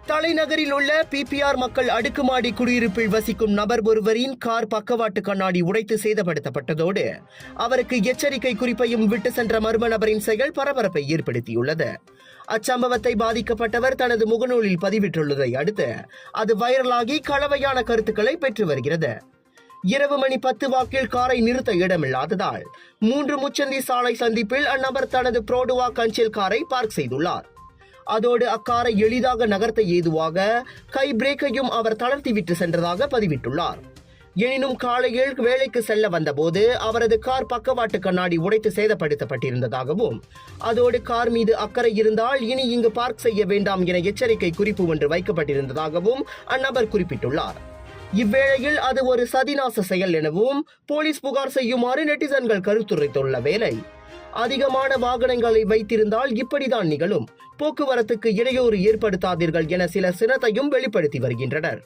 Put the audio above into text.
தலைநகரில் உள்ள பிபிஆர் மக்கள் அடுக்குமாடி குடியிருப்பில் வசிக்கும் நபர் ஒருவரின் கார் பக்கவாட்டு கண்ணாடி உடைத்து சேதப்படுத்தப்பட்டதோடு அவருக்கு எச்சரிக்கை குறிப்பையும் விட்டு சென்ற மர்ம நபரின் செயல் பரபரப்பை ஏற்படுத்தியுள்ளது. அச்சம்பவத்தை பாதிக்கப்பட்டவர் தனது முகநூலில் பதிவிட்டுள்ளதை அடுத்து அது வைரலாகி கலவையான கருத்துக்களை பெற்று வருகிறது. இரவு மணி 10 வாக்கில் காரை நிறுத்த இடமில்லாததால் 3 முச்சந்தி சாலை சந்திப்பில் அந்நபர் தனது புரோடுவா கன்சில் காரை பார்க் செய்துள்ளார். அதோடு அக்காரை எளிதாக நகர்த்த ஏதுவாக கை பிரேக்கையும் அவர் தளர்த்திவிட்டு சென்றதாக பதிவிட்டுள்ளார். எனினும் காலையில் வேலைக்கு செல்ல வந்தபோது அவரது கார் பக்கவாட்டு கண்ணாடி உடைத்து சேதப்படுத்தப்பட்டிருந்ததாகவும் அதோடு கார் மீது அக்கறை இருந்தால் இனி இங்கு பார்க் செய்ய வேண்டாம் என எச்சரிக்கை குறிப்பு ஒன்று வைக்கப்பட்டிருந்ததாகவும் அந்நபர் குறிப்பிட்டுள்ளார். இவ்வேளையில் அது ஒரு சதிநாச செயல் எனவும் போலீஸ் புகார் செய்யுமாறு நெட்டிசன்கள் கருத்துரைத்துள்ள வேளை, அதிகமான வாகனங்களை வைத்திருந்தால் இப்படிதான் நிகழும், போக்குவரத்துக்கு இடையூறு ஏற்படுத்தாதீர்கள் என சிலர் சினத்தையும் வெளிப்படுத்தி வருகின்றனர்.